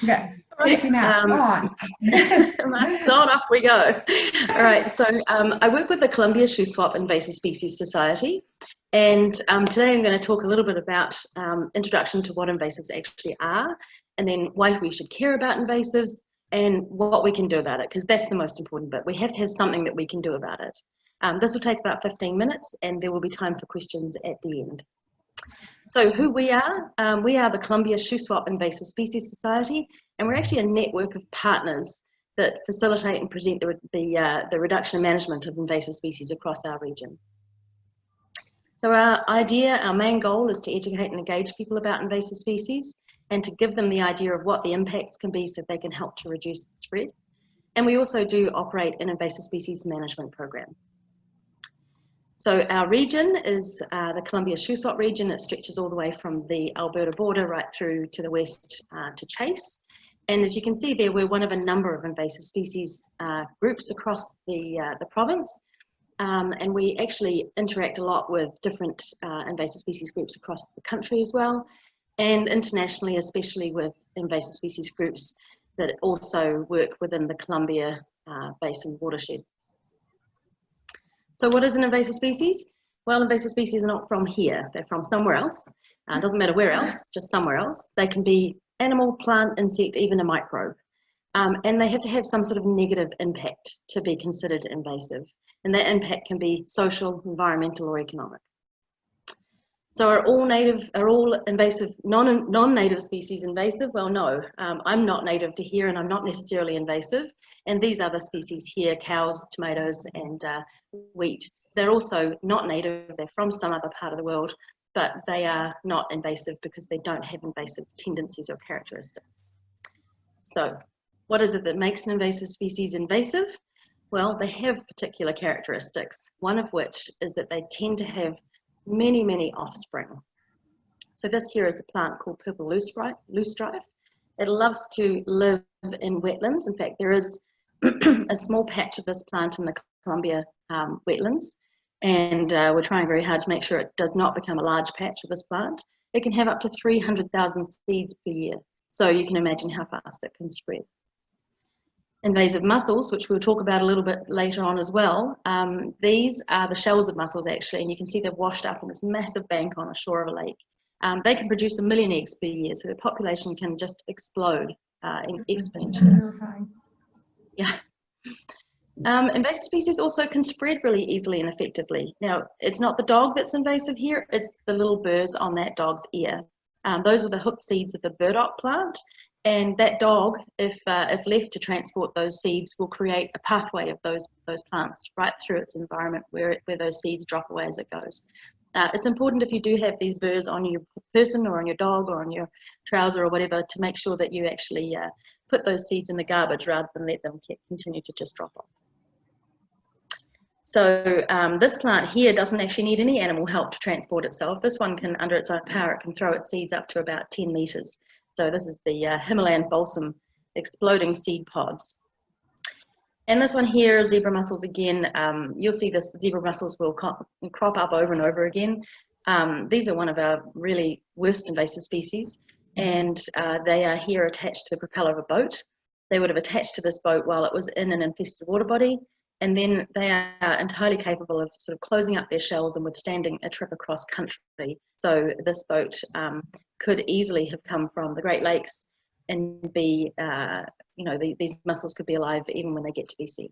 Okay. Right, Safety mask on. masks on, off we go. All right, so I work with the Columbia Shuswap Invasive Species Society, and today I'm going to talk a little bit about introduction to what invasives actually are, and then why we should care about invasives, and what we can do about it, because that's the most important bit. We have to have something that we can do about it. This will take about 15 minutes, and there will be time for questions at the end. So who we are the Columbia Shuswap Invasive Species Society, and we're actually a network of partners that facilitate and present the reduction and management of invasive species across our region. So our main goal is to educate and engage people about invasive species and to give them the idea of what the impacts can be so they can help to reduce the spread. And we also do operate an invasive species management program. So our region is the Columbia Shuswap region. It stretches all the way from the Alberta border right through to the west to Chase. And as you can see there, we're one of a number of invasive species groups across the province. And we actually interact a lot with different invasive species groups across the country as well, and internationally, especially with invasive species groups that also work within the Columbia Basin watershed. So what is an invasive species? Well, invasive species are not from here. They're from somewhere else. Doesn't matter where else, just somewhere else. They can be animal, plant, insect, even a microbe. And they have to have some sort of negative impact to be considered invasive. And that impact can be social, environmental, or economic. So are all invasive, non-native species invasive? Well, no, I'm not native to here and I'm not necessarily invasive. And these other species here, cows, tomatoes, and wheat, they're also not native. They're from some other part of the world, but they are not invasive because they don't have invasive tendencies or characteristics. So what is it that makes an invasive species invasive? Well, they have particular characteristics, one of which is that they tend to have many offspring. So this here is a plant called purple loosestrife. It loves to live in wetlands. In fact, there is a small patch of this plant in the Columbia wetlands, and we're trying very hard to make sure it does not become a large patch of this plant. It can have up to 300,000 seeds per year, so you can imagine how fast it can spread. Invasive mussels, which we'll talk about a little bit later on as well, these are the shells of mussels actually, and you can see they're washed up in this massive bank on the shore of a lake. They can produce 1 million eggs per year, so the population can just explode exponentially. Yeah. Invasive species also can spread really easily and effectively. Now, it's not the dog that's invasive here, it's the little burrs on that dog's ear. Those are the hooked seeds of the burdock plant. And that dog, if left to transport those seeds, will create a pathway of those plants right through its environment where those seeds drop away as it goes. It's important if you do have these burrs on your person or on your dog or on your trouser or whatever to make sure that you actually put those seeds in the garbage rather than let them continue to just drop off. So this plant here doesn't actually need any animal help to transport itself. This one can, under its own power, it can throw its seeds up to about 10 meters. So this is the Himalayan balsam exploding seed pods. And this one here, zebra mussels again, you'll see this zebra mussels will crop up over and over again. These are one of our really worst invasive species, and they are here attached to the propeller of a boat. They would have attached to this boat while it was in an infested water body, and then they are entirely capable of sort of closing up their shells and withstanding a trip across country. So this boat could easily have come from the Great Lakes and be, these mussels could be alive even when they get to BC.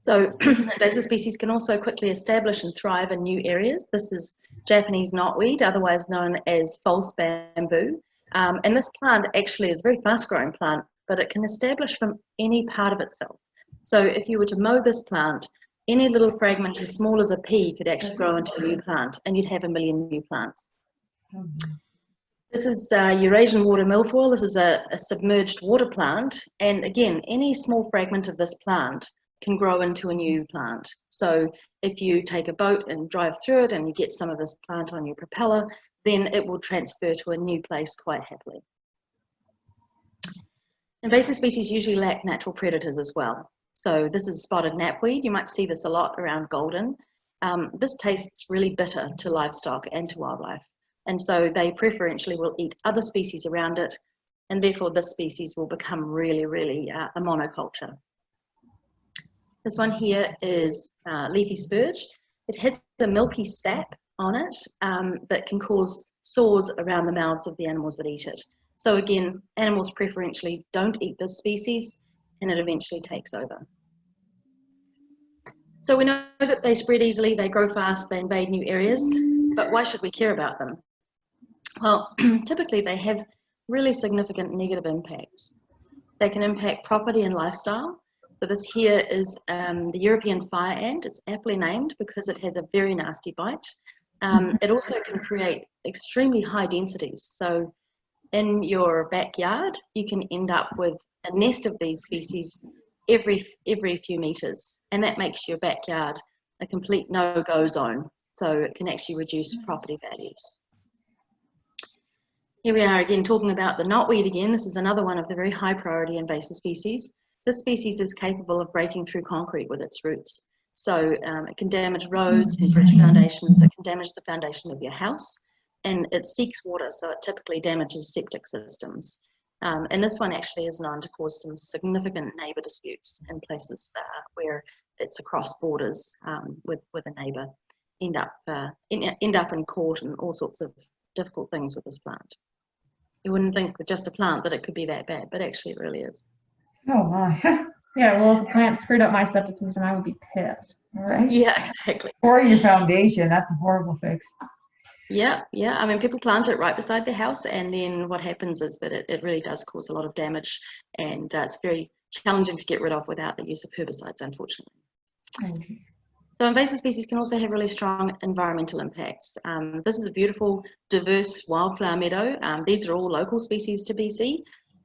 So invasive species can also quickly establish and thrive in new areas. This is Japanese knotweed, otherwise known as false bamboo. And this plant actually is a very fast growing plant, but it can establish from any part of itself. So if you were to mow this plant, any little fragment as small as a pea could actually grow into a new plant, and you'd have 1 million new plants. This is Eurasian water milfoil. This is a submerged water plant. And again, any small fragment of this plant can grow into a new plant. So if you take a boat and drive through it and you get some of this plant on your propeller, then it will transfer to a new place quite happily. Invasive species usually lack natural predators as well. So this is spotted knapweed. You might see this a lot around Golden. This tastes really bitter to livestock and to wildlife. And so they preferentially will eat other species around it and therefore this species will become really, really a monoculture. This one here is leafy spurge. It has a milky sap on it that can cause sores around the mouths of the animals that eat it. So again, animals preferentially don't eat this species, and it eventually takes over. So we know that they spread easily, they grow fast, they invade new areas, but why should we care about them? Well, typically they have really significant negative impacts. They can impact property and lifestyle. So this here is the European fire ant. It's aptly named because it has a very nasty bite. It also can create extremely high densities. So in your backyard, you can end up with a nest of these species every few meters, and that makes your backyard a complete no-go zone. So it can actually reduce property values. Here we are again talking about the knotweed again. This is another one of the very high priority invasive species. This species is capable of breaking through concrete with its roots. So it can damage roads and bridge foundations. It can damage the foundation of your house, and it seeks water, so it typically damages septic systems. And this one actually is known to cause some significant neighbour disputes in places where it's across borders with a neighbour. End up in court and all sorts of difficult things with this plant. You wouldn't think with just a plant that it could be that bad, but actually it really is. Oh my. Yeah, well, if the plant screwed up my septic system, I would be pissed. All right. Yeah, exactly. Or your foundation, that's a horrible fix. Yeah. I mean, people plant it right beside their house, and then what happens is that it really does cause a lot of damage, and it's very challenging to get rid of without the use of herbicides, unfortunately. Okay. So invasive species can also have really strong environmental impacts. This is a beautiful, diverse wildflower meadow. These are all local species to BC,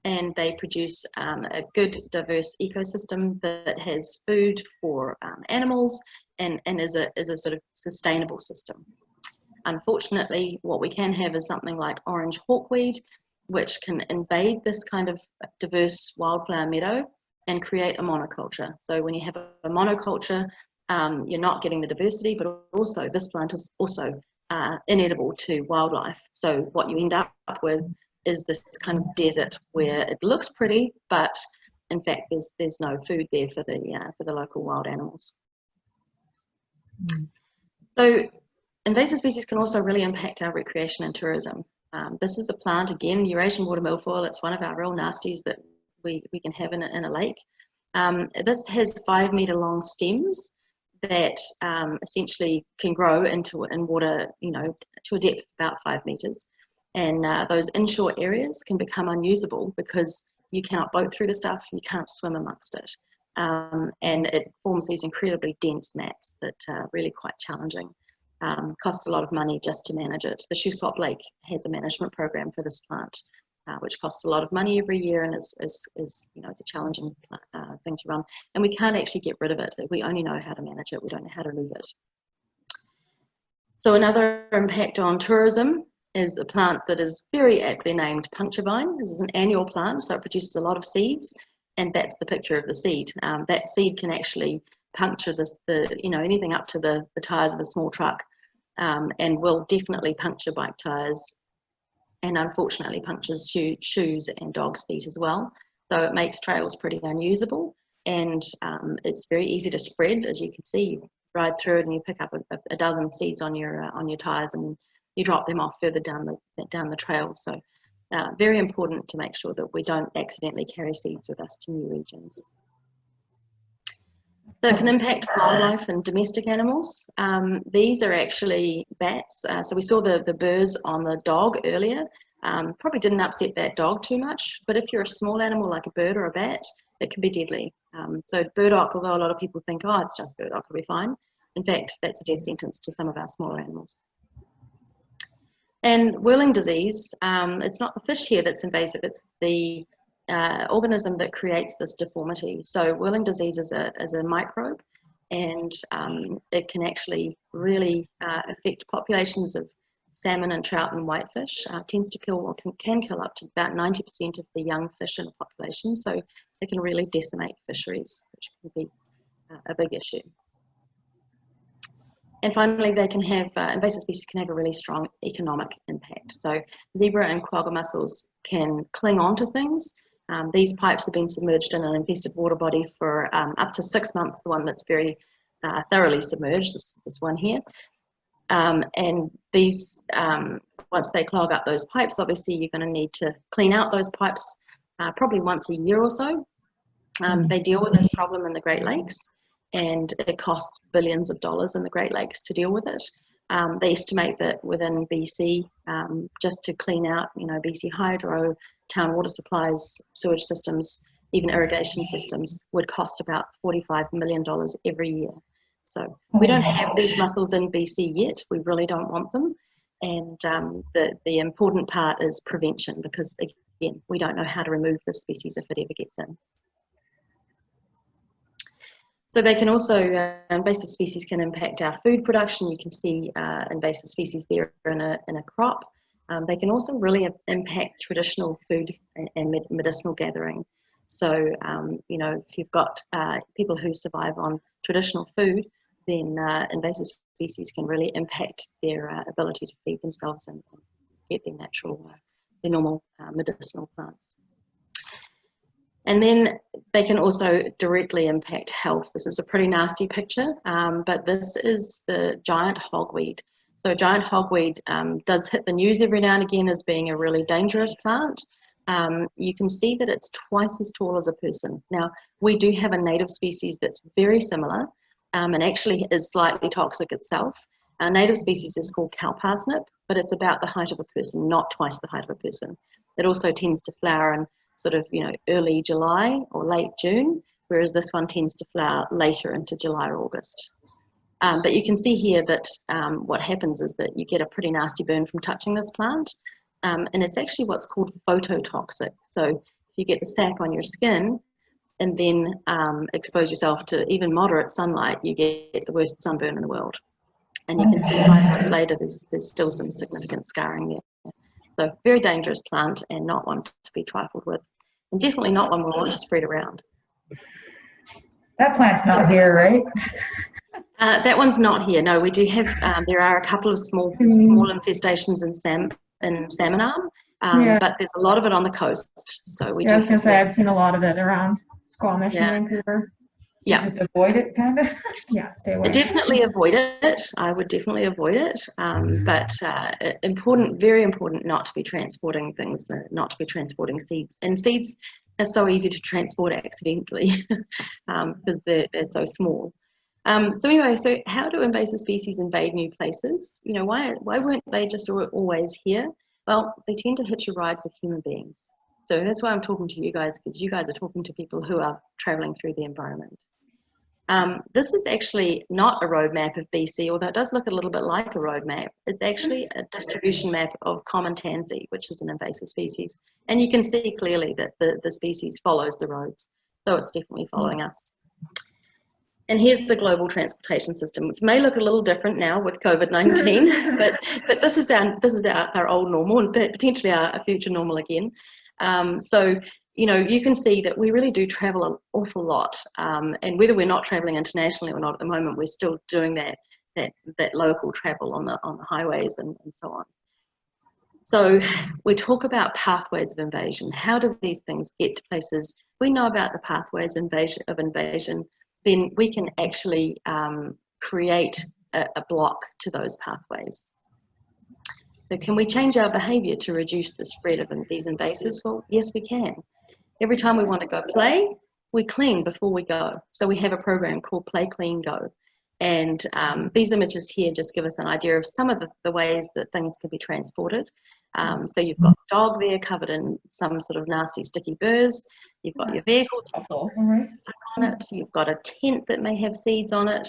and they produce a good, diverse ecosystem that has food for animals and is a sort of sustainable system. Unfortunately, what we can have is something like orange hawkweed, which can invade this kind of diverse wildflower meadow and create a monoculture. So when you have a monoculture, you're not getting the diversity, but also this plant is also inedible to wildlife. So what you end up with is this kind of desert where it looks pretty, but in fact there's no food there for the local wild animals. So invasive species can also really impact our recreation and tourism. This is a plant, again, Eurasian water milfoil. It's one of our real nasties that we can have in a lake. This has 5 meter long stems that essentially can grow in water, to a depth of about 5 meters. And those inshore areas can become unusable because you cannot boat through the stuff, you can't swim amongst it. And it forms these incredibly dense mats that are really quite challenging. Costs a lot of money just to manage it. The Shuswap Lake has a management program for this plant, which costs a lot of money every year, and is it's a challenging thing to run. And we can't actually get rid of it. We only know how to manage it. We don't know how to remove it. So another impact on tourism is a plant that is very aptly named puncture vine. This is an annual plant, so it produces a lot of seeds, and that's the picture of the seed. That seed can actually puncture anything up to the tires of a small truck, and will definitely puncture bike tires, and unfortunately punctures shoes and dogs' feet as well. So it makes trails pretty unusable, and it's very easy to spread. As you can see, you ride through it and you pick up a dozen seeds on your tires, and you drop them off further down the trail. So very important to make sure that we don't accidentally carry seeds with us to new regions. So it can impact wildlife and domestic animals. These are actually bats. So we saw the burrs on the dog earlier. Probably didn't upset that dog too much, but if you're a small animal like a bird or a bat, it can be deadly. So burdock, although a lot of people think, oh, it's just burdock, it'll be fine. In fact, that's a death sentence to some of our smaller animals. And whirling disease, it's not the fish here that's invasive, it's the organism that creates this deformity. So whirling disease is a microbe, and it can actually really affect populations of salmon and trout and whitefish. Tends to kill, or can kill up to about 90% of the young fish in a population. So it can really decimate fisheries, which can be a big issue. And finally, they can have, invasive species can have a really strong economic impact. So zebra and quagga mussels can cling on to things. These pipes have been submerged in an infested water body for up to 6 months, the one that's very thoroughly submerged, this one here. And these, once they clog up those pipes, obviously you're going to need to clean out those pipes probably once a year or so. They deal with this problem in the Great Lakes, and it costs billions of dollars in the Great Lakes to deal with it. They estimate that within BC, just to clean out, BC Hydro, town water supplies, sewage systems, even irrigation systems, would cost about $45 million every year. So we don't have these mussels in BC yet. We really don't want them. And the important part is prevention, because again, we don't know how to remove this species if it ever gets in. So they can also, invasive species can impact our food production. You can see invasive species there in a crop. They can also really impact traditional food and medicinal gathering. So, if you've got people who survive on traditional food, then invasive species can really impact their ability to feed themselves and get their normal medicinal plants. And then they can also directly impact health. This is a pretty nasty picture, but this is the giant hogweed. So giant hogweed does hit the news every now and again as being a really dangerous plant. You can see that it's twice as tall as a person. Now, we do have a native species that's very similar and actually is slightly toxic itself. Our native species is called cow parsnip, but it's about the height of a person, not twice the height of a person. It also tends to flower in sort of, early July or late June, whereas this one tends to flower later into July or August. But you can see here that what happens is that you get a pretty nasty burn from touching this plant, and it's actually what's called phototoxic. So if you get the sap on your skin and then expose yourself to even moderate sunlight, you get the worst sunburn in the world. And you can see 5 months later, there's still some significant scarring there. So very dangerous plant, and not one to be trifled with, and definitely not one we want to spread around. That plant's not here, right? That one's not here. No, we do have. There are a couple of small infestations in salmon arm, but there's a lot of it on the coast. So we do. I was gonna say I've seen a lot of it around Squamish and Vancouver. So just avoid it, kind of. Yeah, stay away. Definitely avoid it. I would definitely avoid it. But important, very important, not to be transporting things, not to be transporting seeds. And seeds are so easy to transport accidentally because they're so small. So anyway, so how do invasive species invade new places? Why weren't they just always here? Well, they tend to hitch a ride with human beings. So that's why I'm talking to you guys, because you guys are talking to people who are traveling through the environment. This is actually not a road map of BC, although it does look a little bit like a road map. It's actually a distribution map of common tansy, which is an invasive species. And you can see clearly that the species follows the roads. So it's definitely following us. And here's the global transportation system, which may look a little different now with COVID-19, but this is our old normal, and potentially our future normal again. So you can see that we really do travel an awful lot, and whether we're not traveling internationally or not at the moment, we're still doing that local travel on the highways and so on. So we talk about pathways of invasion. How do these things get to places? We know about the pathways of invasion. Then we can actually create a block to those pathways. So can we change our behaviour to reduce the spread of these invasives? Well, yes, we can. Every time we want to go play, we clean before we go. So we have a program called Play, Clean, Go. And these images here just give us an idea of some of the ways that things can be transported. So you've got a dog there covered in some sort of nasty sticky burrs. You've got your vehicle on it. You've got a tent that may have seeds on it.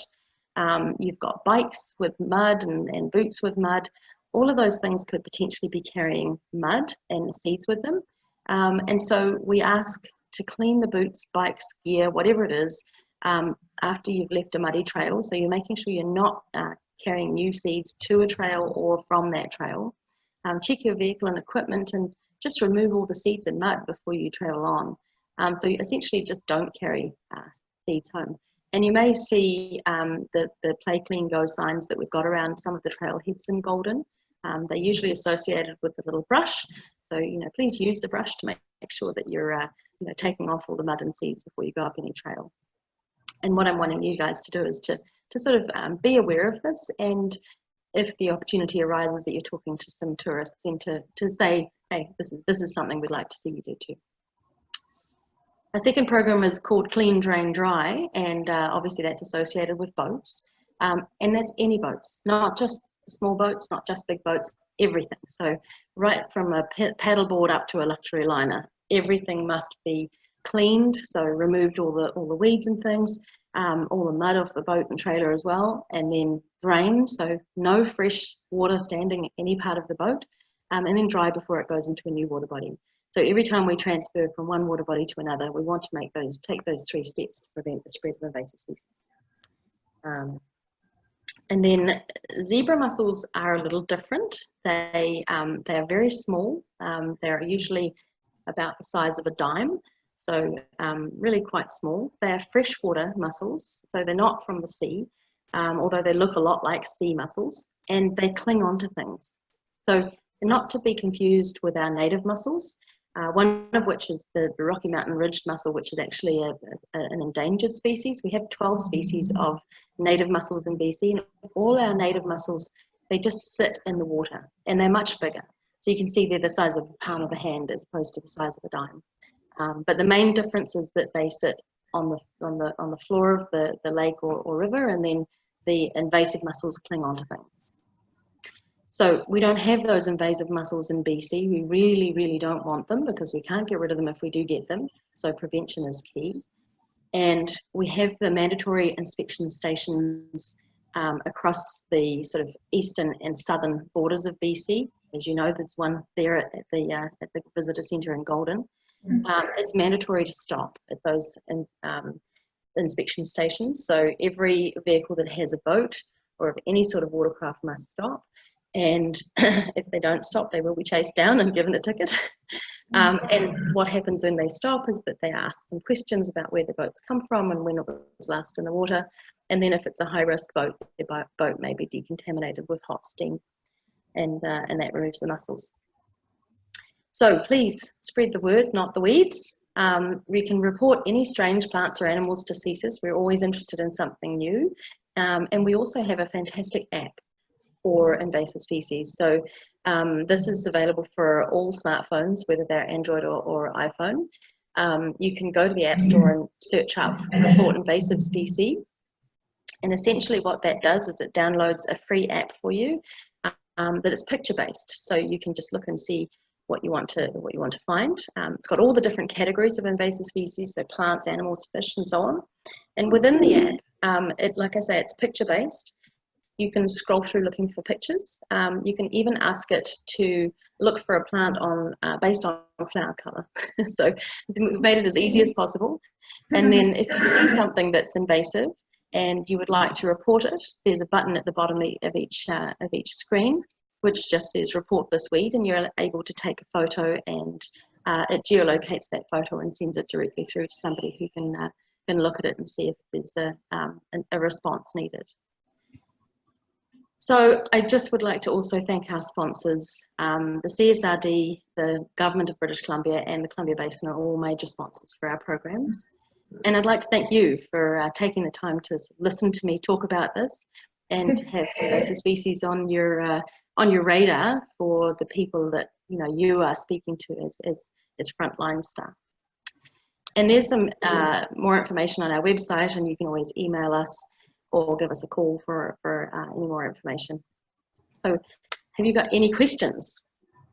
You've got bikes with mud and boots with mud. All of those things could potentially be carrying mud and seeds with them. And so we ask to clean the boots, bikes, gear, whatever it is, after you've left a muddy trail. So you're making sure you're not carrying new seeds to a trail or from that trail. Check your vehicle and equipment and just remove all the seeds and mud before you travel on. So you essentially just don't carry seeds home. And you may see the Play, Clean, Go signs that we've got around some of the trailheads in Golden. They're usually associated with a little brush. So, please use the brush to make sure that you're, taking off all the mud and seeds before you go up any trail. And what I'm wanting you guys to do is to sort of be aware of this, and if the opportunity arises that you're talking to some tourists, then to say, hey, this is something we'd like to see you do too. A second program is called Clean, Drain, Dry, and obviously that's associated with boats. And that's any boats, not just small boats, not just big boats, everything. So right from a paddleboard up to a luxury liner, everything must be cleaned. So removed all the weeds and things, all the mud off the boat and trailer as well, and then drained. So no fresh water standing in any part of the boat, and then dry before it goes into a new water body. So every time we transfer from one water body to another, we want to take those 3 steps to prevent the spread of invasive species. And then zebra mussels are a little different. They are very small. They're usually about the size of a dime, so really quite small. They are freshwater mussels, so they're not from the sea, although they look a lot like sea mussels, and they cling on to things. So not to be confused with our native mussels, one of which is the Rocky Mountain ridged mussel, which is actually an endangered species. We have 12 species of native mussels in BC, and all our native mussels, they just sit in the water, and they're much bigger. So you can see they're the size of the palm of a hand as opposed to the size of a dime. But the main difference is that they sit on the floor of the lake or river, and then the invasive mussels cling onto things. So we don't have those invasive mussels in BC. We really, really don't want them because we can't get rid of them if we do get them. So prevention is key. And we have the mandatory inspection stations across the sort of eastern and southern borders of BC. As you know, there's one there at the visitor centre in Golden. It's mandatory to stop at those inspection stations. So every vehicle that has a boat or of any sort of watercraft must stop. And if they don't stop, they will be chased down and given a ticket. And what happens when they stop is that they ask some questions about where the boats come from and when it was last in the water. And then if it's a high-risk boat, the boat may be decontaminated with hot steam, and that removes the mussels. So please spread the word, not the weeds. We can report any strange plants or animals to CSIS. We're always interested in something new. And we also have a fantastic app for invasive species. So this is available for all smartphones, whether they're Android or iPhone. You can go to the App Store and search up Report Invasive Species. And essentially what that does is it downloads a free app for you that is picture-based. So you can just look and see what you want to find. It's got all the different categories of invasive species, so plants, animals, fish, and so on. And within the app, like I say, it's picture-based. You can scroll through looking for pictures. You can even ask it to look for a plant based on flower colour. So we've made it as easy as possible. And then if you see something that's invasive and you would like to report it, there's a button at the bottom of each screen which just says report this weed, and you're able to take a photo, and it geolocates that photo and sends it directly through to somebody who can look at it and see if there's a response needed. So I just would like to also thank our sponsors. The CSRD, the Government of British Columbia, and the Columbia Basin are all major sponsors for our programs. And I'd like to thank you for taking the time to listen to me talk about this and to have invasive species on your radar for the people that you are speaking to as frontline staff. And there's some more information on our website, and you can always email us or give us a call for any more information. So have you got any questions?